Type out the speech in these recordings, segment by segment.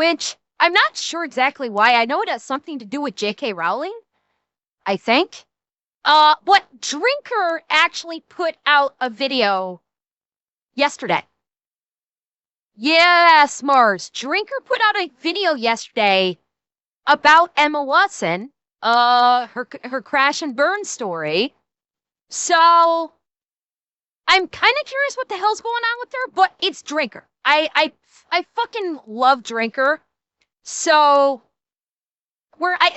which I'm not sure exactly why. I know it has something to do with JK Rowling, I think. But Drinker actually put out a video yesterday. Yes, Mars. Drinker put out a video yesterday about Emma Watson, her crash and burn story. So I'm kind of curious what the hell's going on with her, but it's Drinker. I fucking love Drinker. So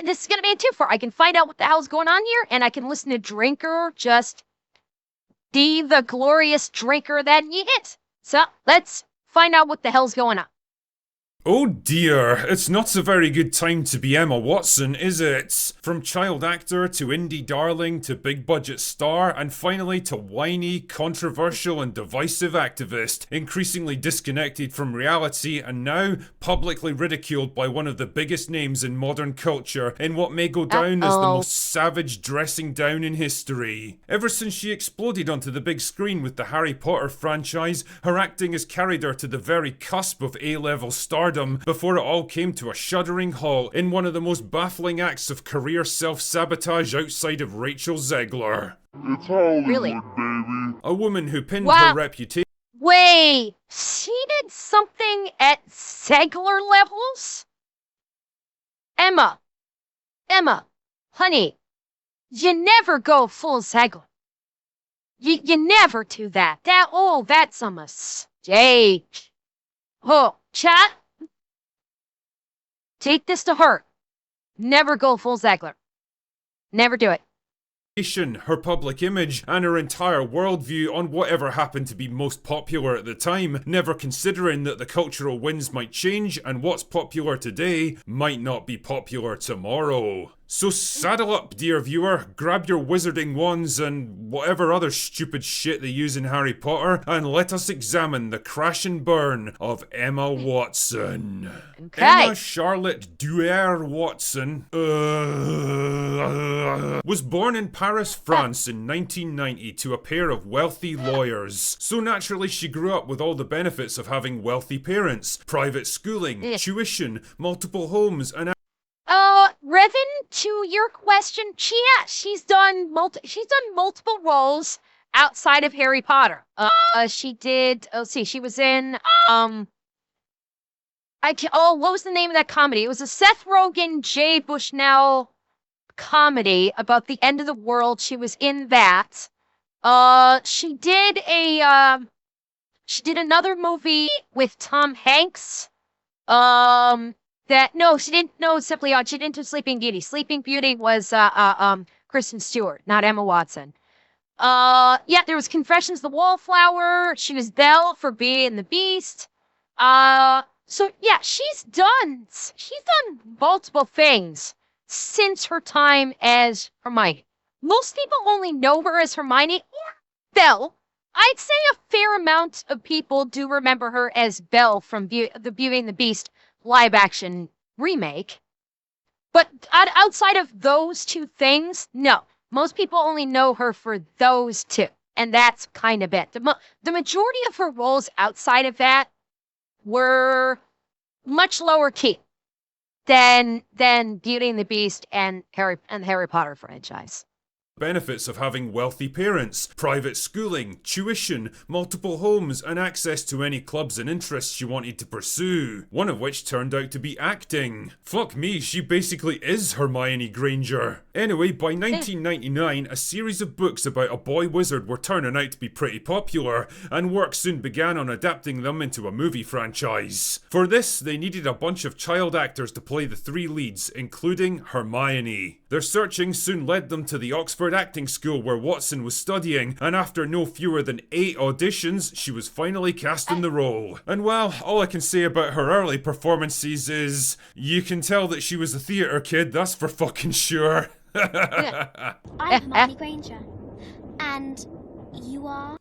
this is gonna be a two-for. I can find out what the hell's going on here, and I can listen to Drinker just be the glorious drinker that he is. So let's find out what the hell's going on. Oh dear, it's not a very good time to be Emma Watson, is it? From child actor to indie darling to big budget star, and finally to whiny, controversial and divisive activist, increasingly disconnected from reality and now publicly ridiculed by one of the biggest names in modern culture in what may go down as the most savage dressing down in history. Ever since she exploded onto the big screen with the Harry Potter franchise, her acting has carried her to the very cusp of A-level stardom before it all came to a shuddering halt in one of the most baffling acts of career self-sabotage outside of Rachel Zegler. It's Hollywood, Really? baby. A woman who pinned her reputation. Wait, she did something at Zegler levels? Emma, honey, you never go full Zegler. You never do that. That's a mistake. Oh, chat? Take this to heart. Never go full Zegler. Never do it. Her public image, and her entire worldview on whatever happened to be most popular at the time, never considering that the cultural winds might change and what's popular today might not be popular tomorrow. So saddle up, dear viewer, grab your wizarding wands and whatever other stupid shit they use in Harry Potter, and let us examine the crash and burn of Emma Watson. Okay. Emma Charlotte Duer Watson was born in Paris, France in 1990 to a pair of wealthy lawyers. So naturally she grew up with all the benefits of having wealthy parents, private schooling, tuition, multiple homes, and Revan, to your question, she's done multiple roles outside of Harry Potter. She did. She was in what was the name of that comedy? It was a Seth Rogen, Jay Bushnell comedy about the end of the world. She was in that. She did another movie with Tom Hanks. She didn't. No, simply she didn't do Sleeping Beauty. Sleeping Beauty was Kristen Stewart, not Emma Watson. There was Confessions of the Wallflower. She was Belle for Beauty and the Beast. She's done multiple things since her time as Hermione. Most people only know her as Hermione or Belle. I'd say a fair amount of people do remember her as Belle from the Beauty and the Beast live action remake. But outside of those two things, no. Most people only know her for those two. And that's kind of it. The majority of her roles outside of that were much lower key than Beauty and the Beast and the Harry Potter franchise. Benefits of having wealthy parents, private schooling, tuition, multiple homes, and access to any clubs and interests she wanted to pursue. One of which turned out to be acting. Fuck me, she basically is Hermione Granger. Anyway, by 1999, a series of books about a boy wizard were turning out to be pretty popular, and work soon began on adapting them into a movie franchise. For this, they needed a bunch of child actors to play the three leads, including Hermione. Their searching soon led them to the Oxford Acting School where Watson was studying, and after no fewer than 8 auditions, she was finally cast in the role. And well, all I can say about her early performances is, you can tell that she was a theatre kid, that's for fucking sure. I'm Hermione Granger. And you are?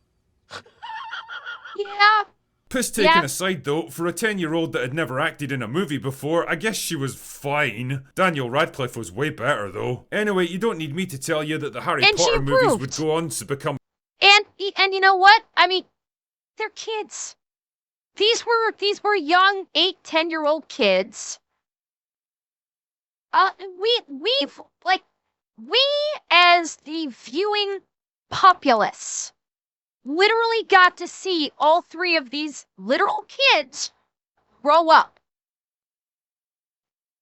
Yeah. Piss taken aside though, for a 10-year-old that had never acted in a movie before, I guess she was fine. Daniel Radcliffe was way better though. Anyway, you don't need me to tell you that the Harry Potter movies would go on to become... And you know what? I mean, they're kids. these were young 8, 10-year-old kids. We've like we as the viewing populace literally got to see all three of these literal kids grow up.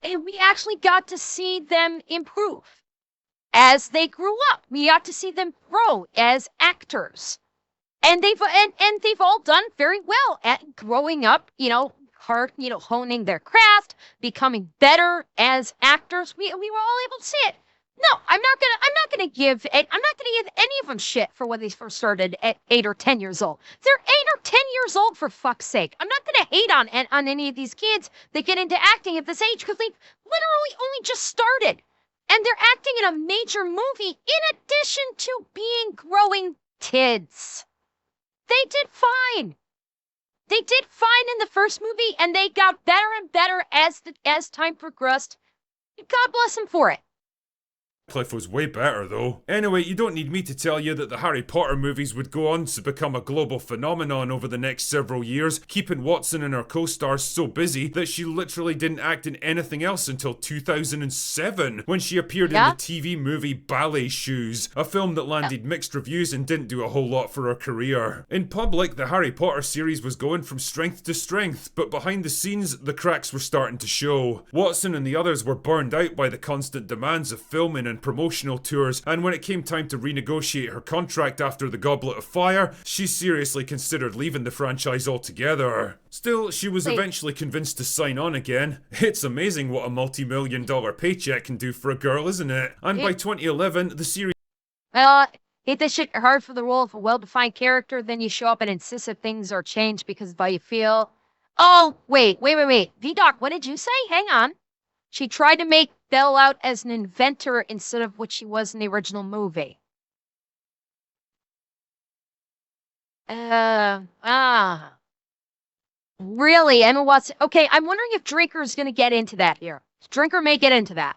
And we actually got to see them improve as they grew up. We got to see them grow as actors. And they've all done very well at growing up, honing their craft, becoming better as actors. We were all able to see it. No, I'm not gonna give any of them shit for when they first started at 8 or 10 years old. They're 8 or 10 years old, for fuck's sake. I'm not gonna hate on any of these kids that get into acting at this age because they've literally only just started. And they're acting in a major movie in addition to being growing kids. They did fine. They did fine in the first movie, and they got better and better as time progressed. God bless them for it. Cliff was way better though. Anyway, you don't need me to tell you that the Harry Potter movies would go on to become a global phenomenon over the next several years, keeping Watson and her co-stars so busy that she literally didn't act in anything else until 2007, when she appeared in the TV movie Ballet Shoes, a film that landed mixed reviews and didn't do a whole lot for her career. In public, the Harry Potter series was going from strength to strength, but behind the scenes, the cracks were starting to show. Watson and the others were burned out by the constant demands of filming and promotional tours, and when it came time to renegotiate her contract after the Goblet of Fire, she seriously considered leaving the franchise altogether. Still, she was eventually convinced to sign on again. It's amazing what a multi-million-dollar paycheck can do for a girl, isn't it? And by 2011, the series... Hate this shit hard for the role of a well-defined character, then you show up and insist that things are changed because of how you feel. Oh, wait. V-Doc, what did you say? Hang on. She tried to make Belle out as an inventor instead of what she was in the original movie. Really, Emma Watson? Okay, I'm wondering if Drinker's gonna get into that here. Drinker may get into that.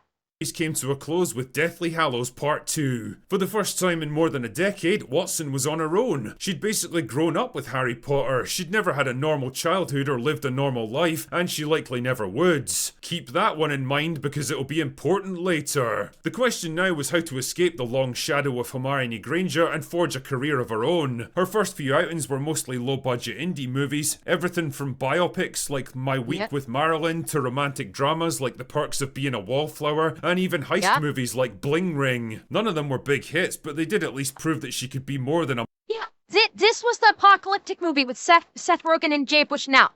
Came to a close with Deathly Hallows Part 2. For the first time in more than a decade, Watson was on her own. She'd basically grown up with Harry Potter, she'd never had a normal childhood or lived a normal life, and she likely never would. Keep that one in mind because it'll be important later. The question now was how to escape the long shadow of Hermione Granger and forge a career of her own. Her first few outings were mostly low-budget indie movies, everything from biopics like My Week with Marilyn to romantic dramas like The Perks of Being a Wallflower, and even heist movies like Bling Ring. None of them were big hits, but they did at least prove that she could be more than a... Yeah, this was the apocalyptic movie with Seth Rogen and Jay Bushnell.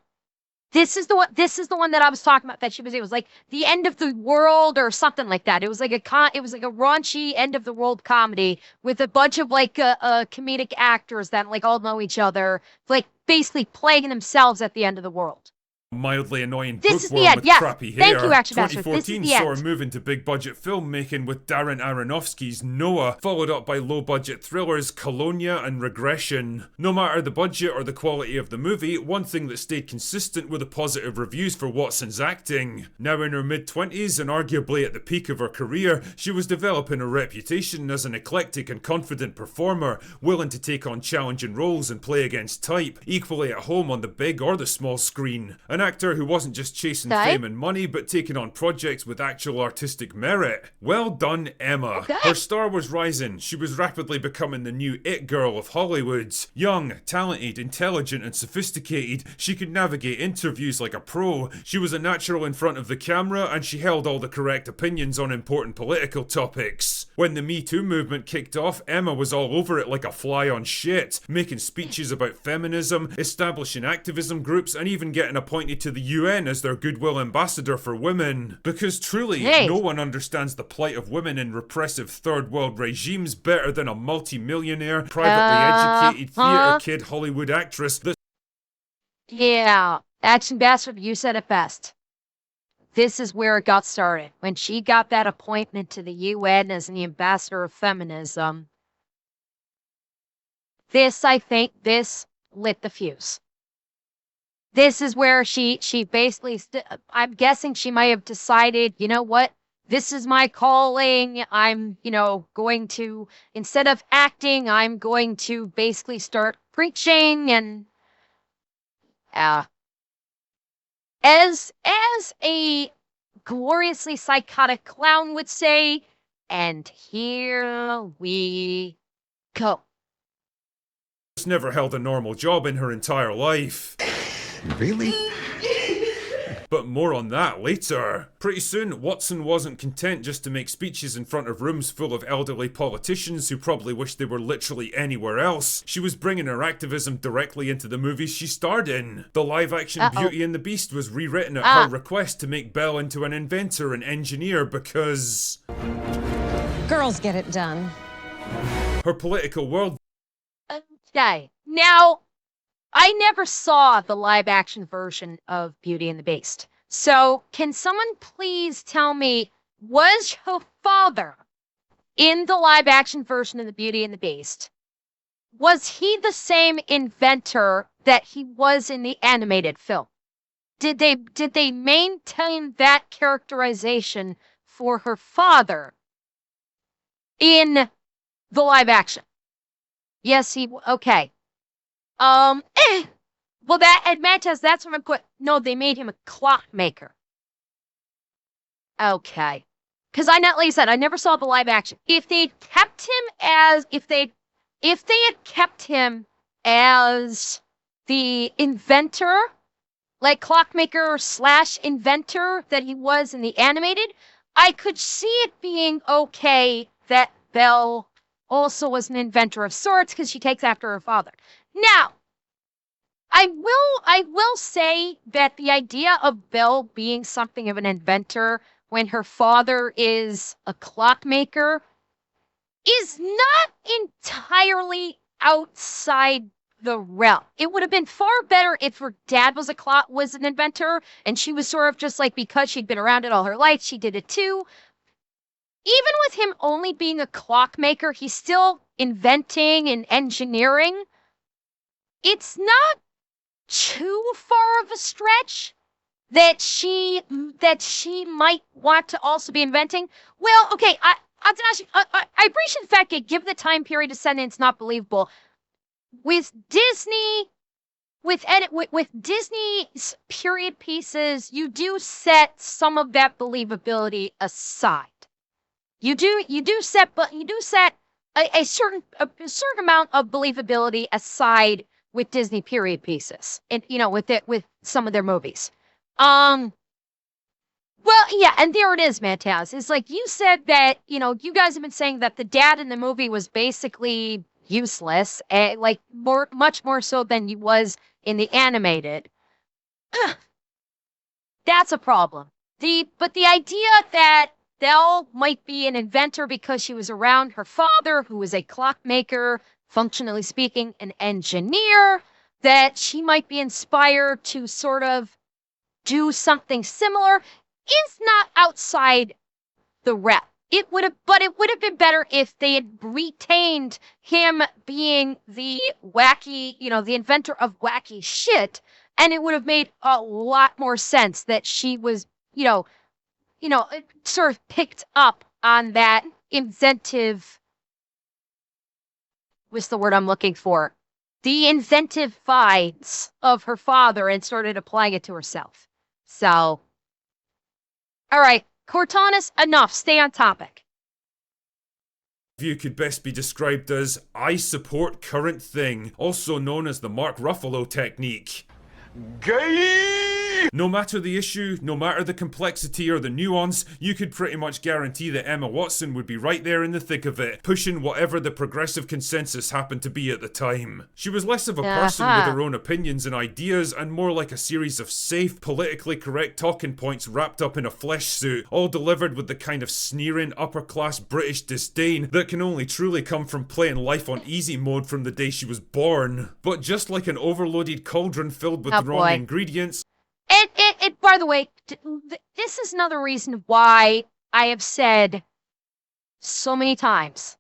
This is the one that I was talking about. That it was like the end of the world or something like that. It was like a raunchy end of the world comedy with a bunch of comedic actors that all know each other, basically playing themselves at the end of the world. Mildly annoying bookworm with crappy hair. Thank you, Action Bastard. 2014 saw her move into big budget filmmaking with Darren Aronofsky's Noah, followed up by low budget thrillers Colonia and Regression. No matter the budget or the quality of the movie, one thing that stayed consistent were the positive reviews for Watson's acting. Now in her mid-20s and arguably at the peak of her career, she was developing a reputation as an eclectic and confident performer, willing to take on challenging roles and play against type, equally at home on the big or the small screen. An actor who wasn't just chasing fame and money, but taking on projects with actual artistic merit. Well done, Emma. Her star was rising. She was rapidly becoming the new it girl of Hollywood. Young, talented, intelligent, and sophisticated, she could navigate interviews like a pro. She was a natural in front of the camera, and she held all the correct opinions on important political topics. When the Me Too movement kicked off, Emma was all over it like a fly on shit, making speeches about feminism, establishing activism groups, and even getting appointed to the UN as their goodwill ambassador for women. Because truly, no one understands the plight of women in repressive third world regimes better than a multi-millionaire, privately educated theatre kid Hollywood actress that... Yeah, Action Bastard, you said it best. This is where it got started. When she got that appointment to the UN as the ambassador of feminism, I think this lit the fuse. This is where she basically, I'm guessing she might have decided, you know what, this is my calling. I'm, going to, instead of acting, I'm going to basically start preaching and, As a gloriously psychotic clown would say, and here we go. Never held a normal job in her entire life. Really? But more on that later. Pretty soon, Watson wasn't content just to make speeches in front of rooms full of elderly politicians who probably wished they were literally anywhere else. She was bringing her activism directly into the movies she starred in. The live-action Beauty and the Beast was rewritten at her request to make Belle into an inventor and engineer because... Girls get it done. Her political world... Okay, now... I never saw the live-action version of Beauty and the Beast. So, can someone please tell me, was her father in the live-action version of the Beauty and the Beast? Was he the same inventor that he was in the animated film? Did they maintain that characterization for her father in the live-action? Yes, okay. Well, that at Mantas, that's what I'm put. No, they made him a clockmaker. Okay, because like I said, I never saw the live action. If they kept him as, if they had kept him as the inventor, like clockmaker / inventor that he was in the animated, I could see it being okay that Belle also was an inventor of sorts because she takes after her father. Now, I will say that the idea of Belle being something of an inventor when her father is a clockmaker is not entirely outside the realm. It would have been far better if her dad was an inventor and she was sort of just like, because she'd been around it all her life, she did it too. Even with him only being a clockmaker, he's still inventing and engineering. It's not too far of a stretch that she might want to also be inventing. Well, okay, I appreciate the fact that given the time period to send in, it's not believable. With Disney, with Disney's period pieces, you do set some of that believability aside. You do set a certain amount of believability aside with Disney period pieces, and with some of their movies. Well, yeah, and there it is, Mantaz. It's like you said that, you guys have been saying that the dad in the movie was basically useless, much more so than he was in the animated. That's a problem. But the idea that Belle might be an inventor because she was around her father, who was a clockmaker, functionally speaking, an engineer, that she might be inspired to sort of do something similar, is not outside the rep. It would have been better if they had retained him being the wacky, the inventor of wacky shit, and it would have made a lot more sense that she was, sort of picked up on that inventive. What's the word I'm looking for? The inventive vibes of her father and started applying it to herself. So, all right, Cortana's enough. Stay on topic. View could best be described as I support current thing, also known as the Mark Ruffalo technique. Gay! No matter the issue, no matter the complexity or the nuance, you could pretty much guarantee that Emma Watson would be right there in the thick of it, pushing whatever the progressive consensus happened to be at the time. She was less of a person with her own opinions and ideas, and more like a series of safe, politically correct talking points wrapped up in a flesh suit, all delivered with the kind of sneering, upper-class British disdain that can only truly come from playing life on easy mode from the day she was born. But just like an overloaded cauldron filled with the wrong ingredients... And by the way, this is another reason why I have said so many times,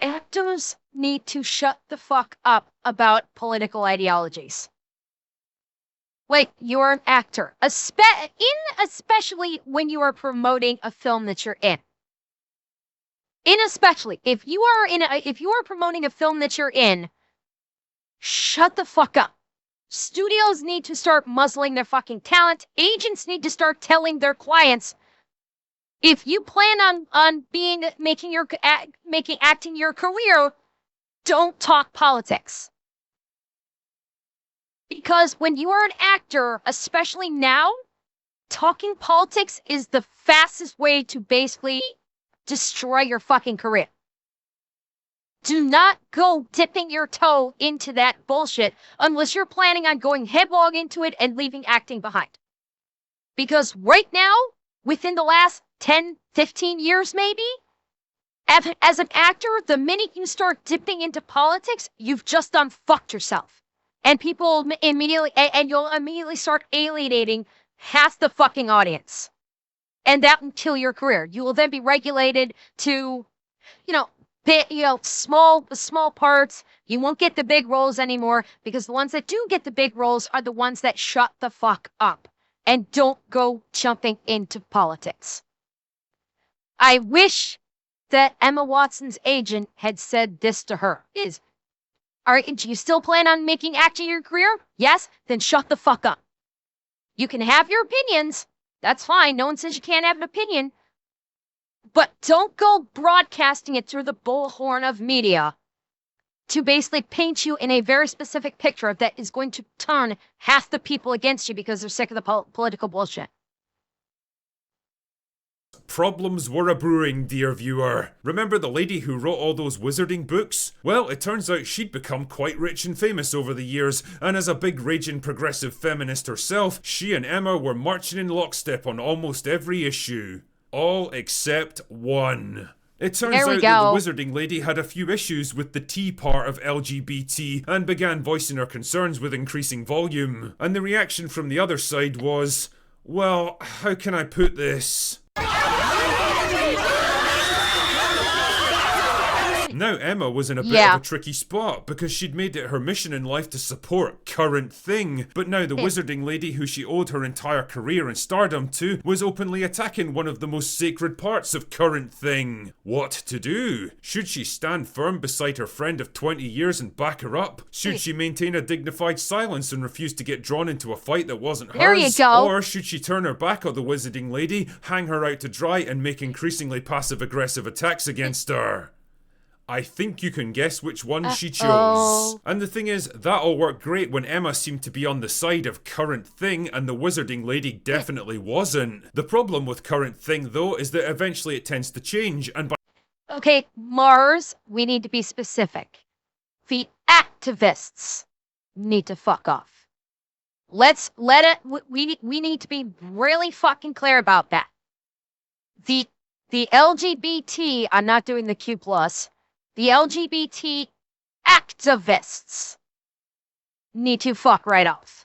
actors need to shut the fuck up about political ideologies. Like, you're an actor, especially when you are promoting a film that you're in. Especially if you are promoting a film that you're in, shut the fuck up. Studios need to start muzzling their fucking talent. Agents need to start telling their clients, if you plan on making acting your career, don't talk politics. Because when you are an actor, especially now, talking politics is the fastest way to basically destroy your fucking career. Do not go dipping your toe into that bullshit unless you're planning on going headlong into it and leaving acting behind. Because right now, within the last 10, 15 years maybe, as an actor, the minute you start dipping into politics, you've just done fucked yourself. And people immediately, and you'll immediately start alienating half the fucking audience. And that will kill your career. You will then be regulated to, small parts. You won't get the big roles anymore because the ones that do get the big roles are the ones that shut the fuck up and don't go jumping into politics. I wish that Emma Watson's agent had said this to her. Do you still plan on making acting your career? Yes? Then shut the fuck up. You can have your opinions. That's fine. No one says you can't have an opinion. But don't go broadcasting it through the bullhorn of media to basically paint you in a very specific picture that is going to turn half the people against you because they're sick of the political bullshit. Problems were a-brewing, dear viewer. Remember the lady who wrote all those wizarding books? Well, it turns out she'd become quite rich and famous over the years, and as a big raging progressive feminist herself, she and Emma were marching in lockstep on almost every issue. All except one. It turns out that the wizarding lady had a few issues with the T part of LGBT and began voicing her concerns with increasing volume. And the reaction from the other side was, well, how can I put this? Now Emma was in a bit of a tricky spot because she'd made it her mission in life to support Current Thing, but now the wizarding lady who she owed her entire career and stardom to was openly attacking one of the most sacred parts of Current Thing. What to do? Should she stand firm beside her friend of 20 years and back her up? Should she maintain a dignified silence and refuse to get drawn into a fight that wasn't hers? There you go. Or should she turn her back on the wizarding lady, hang her out to dry and make increasingly passive-aggressive attacks against her? I think you can guess which one she chose. And the thing is, that all worked great when Emma seemed to be on the side of Current Thing and the wizarding lady definitely wasn't. The problem with Current Thing though is that eventually it tends to change and by— Okay, Mars, we need to be specific. The activists need to fuck off. We need to be really fucking clear about that. The LGBT, I'm not doing the Q+, the LGBT activists need to fuck right off.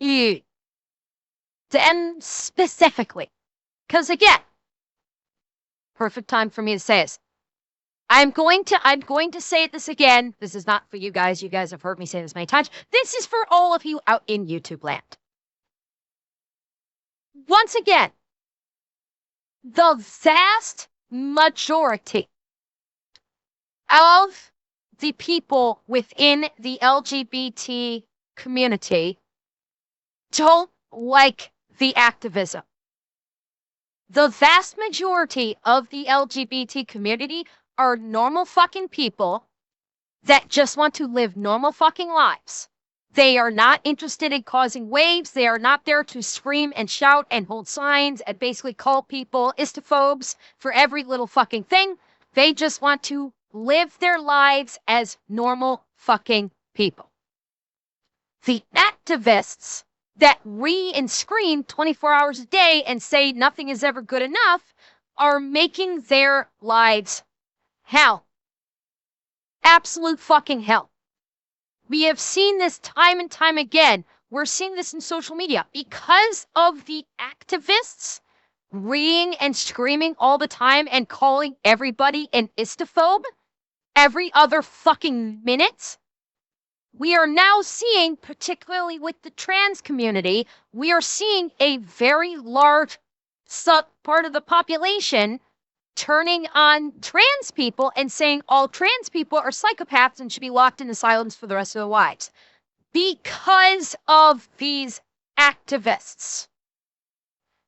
To them specifically. Because again, perfect time for me to say this. I'm going to say this again. This is not for you guys. You guys have heard me say this many times. This is for all of you out in YouTube land. Once again, the vast majority of the people within the LGBT community don't like the activism. The vast majority of the LGBT community are normal fucking people that just want to live normal fucking lives. They are not interested in causing waves. They are not there to scream and shout and hold signs and basically call people istophobes for every little fucking thing. They just want to live their lives as normal fucking people. The activists that read and scream 24 hours a day and say nothing is ever good enough are making their lives hell. Absolute fucking hell. We have seen this time and time again. We're seeing this in social media because of the activists reading and screaming all the time and calling everybody an istophobe every other fucking minute. We are now seeing, particularly with the trans community, we are seeing a very large part of the population turning on trans people and saying all trans people are psychopaths and should be locked in asylums for the rest of their lives. because of these activists.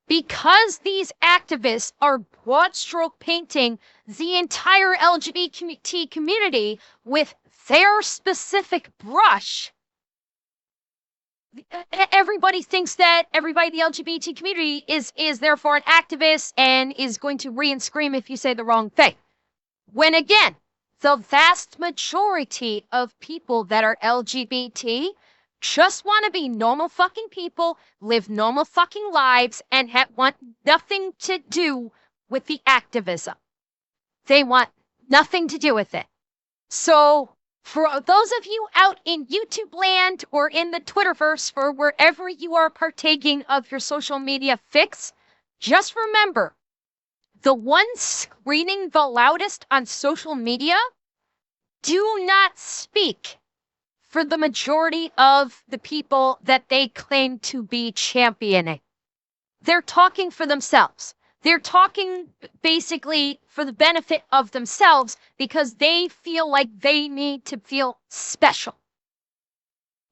Because these activists are broad stroke painting the entire LGBT community with their specific brush, everybody thinks that everybody in the LGBT community is therefore an activist and is going to and scream if you say the wrong thing. When again, the vast majority of people that are LGBT just want to be normal fucking people, live normal fucking lives, and want nothing to do with the activism. They want nothing to do with it. So, for those of you out in YouTube land or in the Twitterverse or wherever you are partaking of your social media fix, just remember, the ones screaming the loudest on social media do not speak for the majority of the people that they claim to be championing. They're talking for themselves. They're talking basically for the benefit of themselves because they feel like they need to feel special.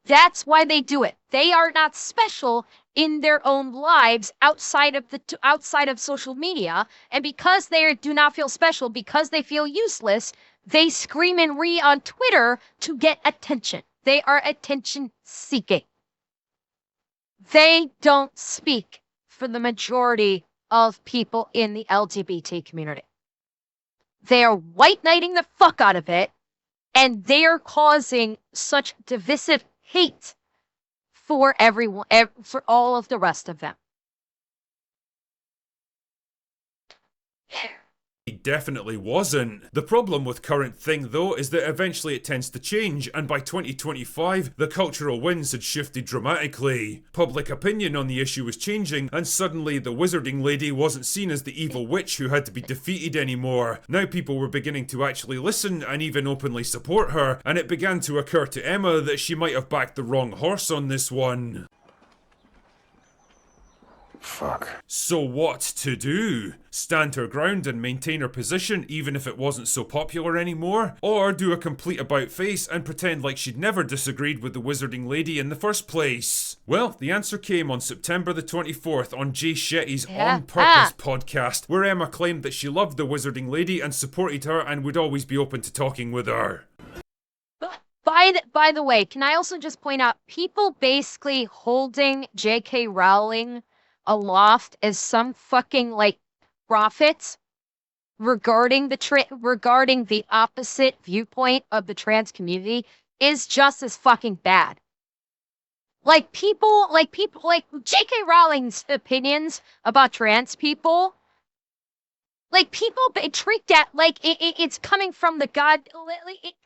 That's why they do it. They are not special in their own lives outside of social media, and because they do not feel special, because they feel useless, they scream and on Twitter to get attention. They are attention seeking. They don't speak for the majority of people in the LGBT community. They are white knighting the fuck out of it, and they are causing such divisive hate for everyone, for all of the rest of them. He definitely wasn't. The problem with current thing though is that eventually it tends to change, and by 2025 the cultural winds had shifted dramatically. Public opinion on the issue was changing, and suddenly the wizarding lady wasn't seen as the evil witch who had to be defeated anymore. Now people were beginning to actually listen and even openly support her, and it began to occur to Emma that she might have backed the wrong horse on this one. Fuck. So what to do? Stand her ground and maintain her position even if it wasn't so popular anymore? Or do a complete about-face and pretend like she'd never disagreed with the wizarding lady in the first place? Well, the answer came on September the 24th on Jay Shetty's On Purpose podcast, where Emma claimed that she loved the wizarding lady and supported her and would always be open to talking with her. By the way, can I also just point out, people basically holding JK Rowling aloft as some fucking like prophets regarding the opposite viewpoint of the trans community is just as fucking bad. Like people like JK Rowling's opinions about trans people, like people treat that like it's coming from the God,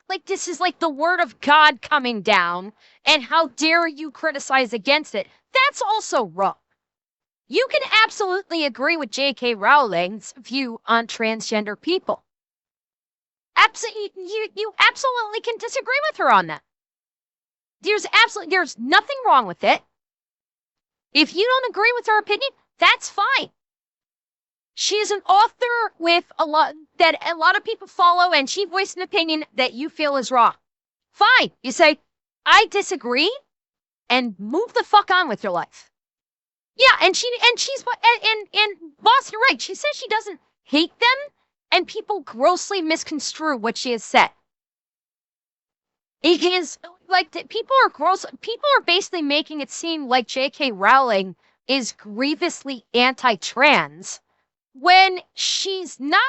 like this is like the word of God coming down, and how dare you criticize against it? That's also wrong. You can absolutely agree with JK Rowling's view on transgender people. You absolutely can disagree with her on that. There's nothing wrong with it. If you don't agree with her opinion, that's fine. She is an author with a lot of people follow, and she voiced an opinion that you feel is wrong. Fine. You say, I disagree, and move the fuck on with your life. Yeah, and Boss, you're right. She says she doesn't hate them, and people grossly misconstrue what she has said. It is like people are basically making it seem like JK Rowling is grievously anti-trans when she's not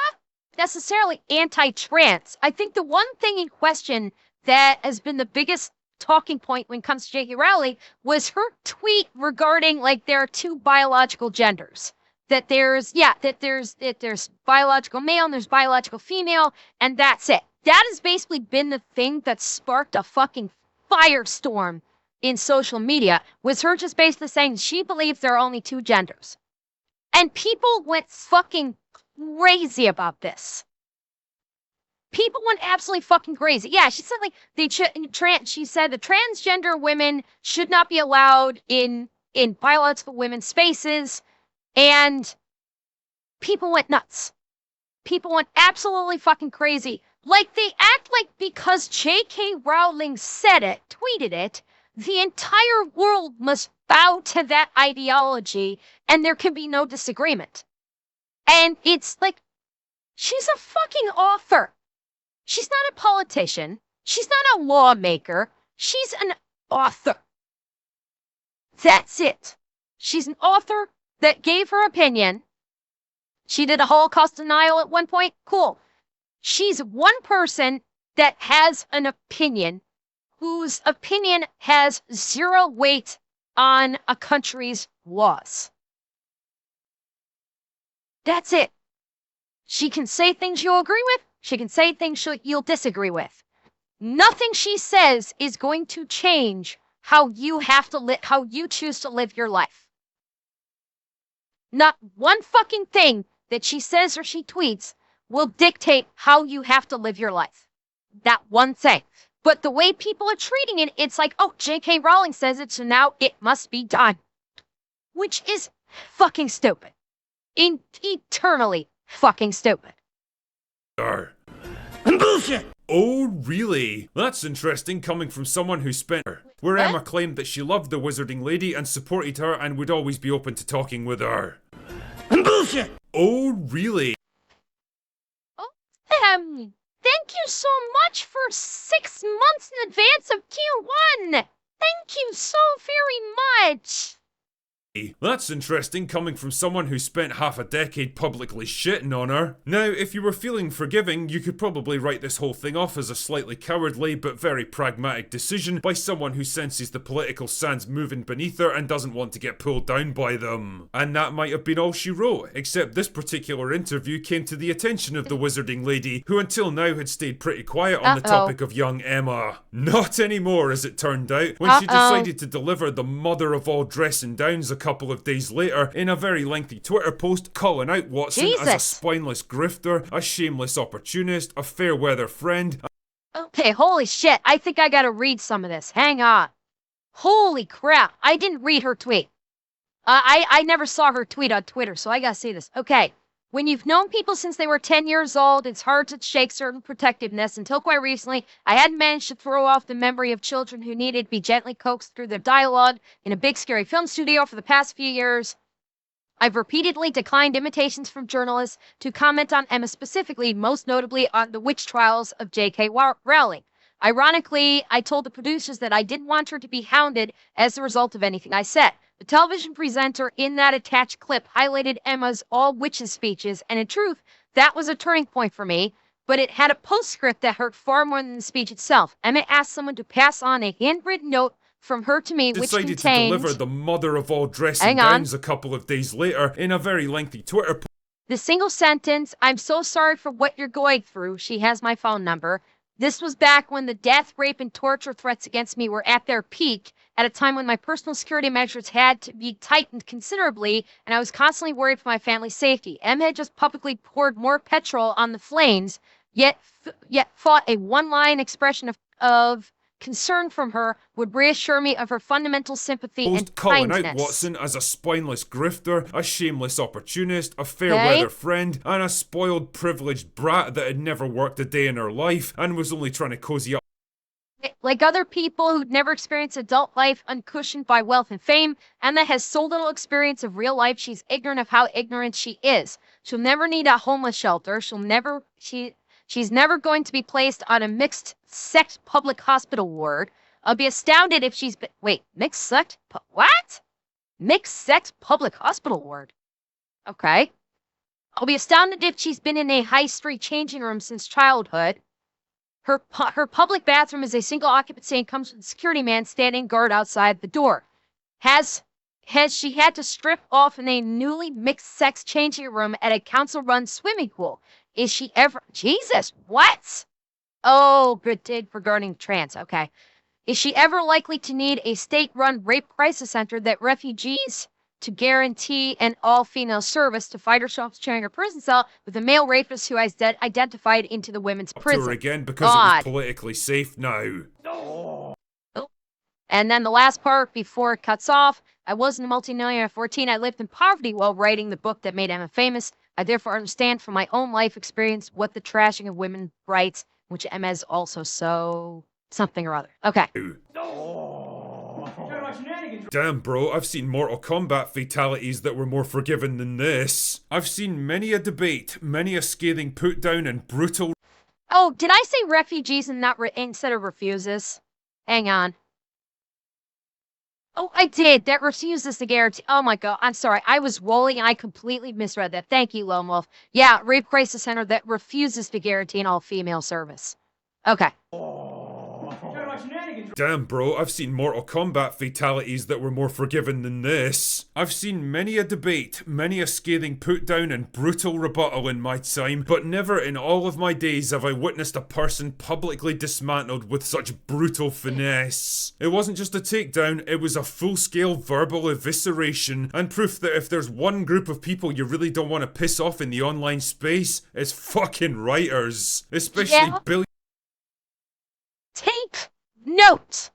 necessarily anti-trans. I think the one thing in question that has been the biggest talking point when it comes to JK Rowling was her tweet regarding like there are two biological genders. That there's biological male and there's biological female, and that's it. That has basically been the thing that sparked a fucking firestorm in social media, was her just basically saying she believes there are only two genders. And people went fucking crazy about this. People went absolutely fucking crazy. Yeah, she said like she said the transgender women should not be allowed in biological women's spaces, and people went nuts. People went absolutely fucking crazy. Like they act like because JK Rowling said it, tweeted it, the entire world must bow to that ideology and there can be no disagreement. And it's like, she's a fucking author. She's not a politician. She's not a lawmaker. She's an author. That's it. She's an author that gave her opinion. She did a Holocaust denial at one point. Cool. She's one person that has an opinion whose opinion has zero weight on a country's laws. That's it. She can say things you'll agree with. She can say things you'll disagree with. Nothing she says is going to change how you how you choose to live your life. Not one fucking thing that she says or she tweets will dictate how you have to live your life. That one thing. But the way people are treating it, it's like, oh, JK Rowling says it, so now it must be done. Which is fucking stupid. Eternally fucking stupid. Bullshit! Oh, really? That's interesting coming from someone who spent her. Where What? Emma claimed that she loved the Wizarding Lady and supported her and would always be open to talking with her. Bullshit! Oh, really? Oh, thank you so much for 6 months in advance of Q1. Thank you so very much. That's interesting coming from someone who spent half a decade publicly shitting on her. Now, if you were feeling forgiving, you could probably write this whole thing off as a slightly cowardly but very pragmatic decision by someone who senses the political sands moving beneath her and doesn't want to get pulled down by them. And that might have been all she wrote, except this particular interview came to the attention of the Wizarding Lady, who until now had stayed pretty quiet on the topic of young Emma. Not anymore, as it turned out, when she decided to deliver the mother of all dressing downs a couple of days later in a very lengthy Twitter post calling out Watson as a spineless grifter, a shameless opportunist, a fair weather friend. Okay, holy shit. I think I gotta read some of this. Hang on. Holy crap. I didn't read her tweet. I never saw her tweet on Twitter, so I gotta see this. Okay. When you've known people since they were 10 years old, it's hard to shake certain protectiveness. Until quite recently, I hadn't managed to throw off the memory of children who needed to be gently coaxed through their dialogue in a big scary film studio for the past few years. I've repeatedly declined invitations from journalists to comment on Emma specifically, most notably on the witch trials of JK Rowling. Ironically, I told the producers that I didn't want her to be hounded as a result of anything I said. The television presenter in that attached clip highlighted Emma's all witches speeches, and in truth, that was a turning point for me, but it had a postscript that hurt far more than the speech itself. Emma asked someone to pass on a handwritten note from her to me, which contained... Decided to deliver the mother of all dressing downs a couple of days later in a very lengthy Twitter post. The single sentence, I'm so sorry for what you're going through. She has my phone number. This was back when the death, rape, and torture threats against me were at their peak, at a time when my personal security measures had to be tightened considerably, and I was constantly worried for my family's safety. Em had just publicly poured more petrol on the flames, yet thought a one-line expression of concern from her would reassure me of her fundamental sympathy and calling kindness. out Watson as a spineless grifter, a shameless opportunist, a fair-weather friend, and a spoiled, privileged brat that had never worked a day in her life and was only trying to cozy up. Like other people who'd never experienced adult life uncushioned by wealth and fame, Emma has so little experience of real life, she's ignorant of how ignorant she is. She'll never need a homeless shelter. She's never going to be placed on a mixed-sex public hospital ward. I'll be astounded if she's been... Wait, mixed-sex... What? Mixed-sex public hospital ward. Okay. I'll be astounded if she's been in a high-street changing room since childhood. Her public bathroom is a single occupancy and comes with a security man standing guard outside the door. Has she had to strip off in a newly mixed-sex changing room at a council-run swimming pool? Is she ever... Jesus, what? Oh, good dig regarding trans, okay. Is she ever likely to need a state-run rape crisis center that refugees to guarantee an all-female service to fight herself sharing her prison cell with a male rapist who has identified into the women's prison? To her again because it was politically safe now. Oh. And then the last part before it cuts off, I wasn't a multimillionaire at 14. I lived in poverty while writing the book that made Emma famous. I therefore understand from my own life experience what the trashing of women's rights, which Emma is also so something or other. Okay. Damn, bro, I've seen Mortal Kombat fatalities that were more forgiving than this. I've seen many a debate, many a scathing put down and brutal. Oh, did I say refugees and not instead of refuses? Hang on. Oh, I did. That refuses the guarantee. Oh my god, I'm sorry. I was rolling. I completely misread that. Thank you, Lone Wolf. Yeah, Rape Crisis Center that refuses to guarantee an all-female service. Okay. Damn, bro, I've seen Mortal Kombat fatalities that were more forgiving than this. I've seen many a debate, many a scathing put down and brutal rebuttal in my time, but never in all of my days have I witnessed a person publicly dismantled with such brutal finesse. It wasn't just a takedown, it was a full-scale verbal evisceration, and proof that if there's one group of people you really don't want to piss off in the online space, it's fucking writers. Especially Take note.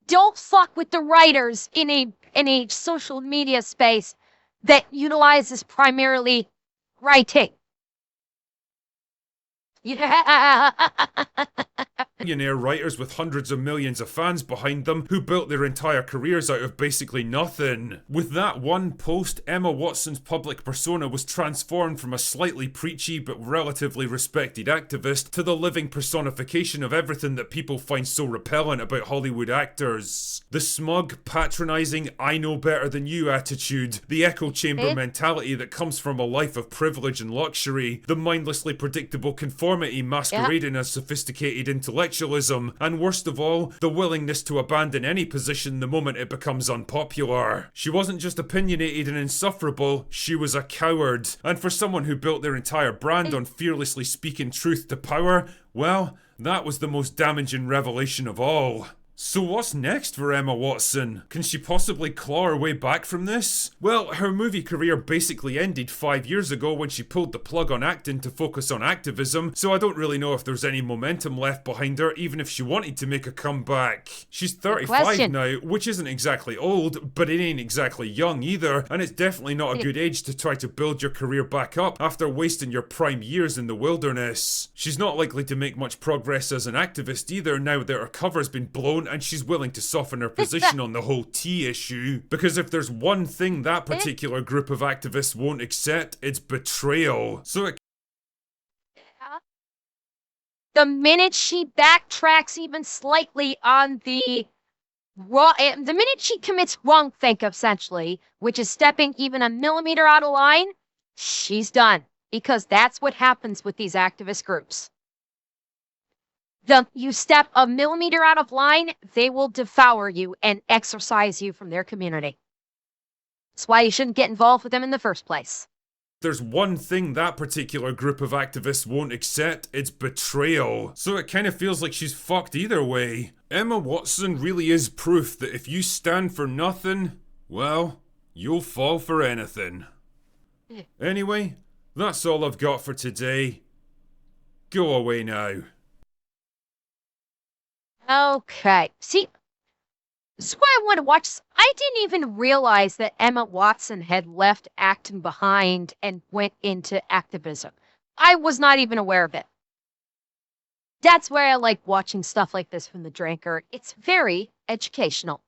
Don't fuck with the writers in a social media space that utilizes primarily writing. Yeah. millionaire writers with hundreds of millions of fans behind them who built their entire careers out of basically nothing. With that one post, Emma Watson's public persona was transformed from a slightly preachy but relatively respected activist to the living personification of everything that people find so repellent about Hollywood actors. The smug, patronising, I know better than you attitude, the echo chamber mentality that comes from a life of privilege and luxury, the mindlessly predictable conformity masquerading as sophisticated intellectualism, and worst of all, the willingness to abandon any position the moment it becomes unpopular. She wasn't just opinionated and insufferable, she was a coward. And for someone who built their entire brand on fearlessly speaking truth to power, well, that was the most damaging revelation of all. So what's next for Emma Watson? Can she possibly claw her way back from this? Well, her movie career basically ended 5 years ago when she pulled the plug on acting to focus on activism, so I don't really know if there's any momentum left behind her, even if she wanted to make a comeback. She's 35 now, which isn't exactly old, but it ain't exactly young either, and it's definitely not a good age to try to build your career back up after wasting your prime years in the wilderness. She's not likely to make much progress as an activist either now that her cover's been blown and she's willing to soften her position on the whole tea issue. Because if there's one thing that particular group of activists won't accept, it's betrayal. So the minute she backtracks even slightly on the minute she commits wrongthink, essentially, which is stepping even a millimeter out of line, she's done. Because that's what happens with these activist groups. You step a millimeter out of line, they will devour you and exorcise you from their community. That's why you shouldn't get involved with them in the first place. There's one thing that particular group of activists won't accept, it's betrayal. So it kind of feels like she's fucked either way. Emma Watson really is proof that if you stand for nothing, well, you'll fall for anything. Anyway, that's all I've got for today. Go away now. Okay. See, this is why I want to watch. I didn't even realize that Emma Watson had left acting behind and went into activism. I was not even aware of it. That's why I like watching stuff like this from The Drinker. It's very educational.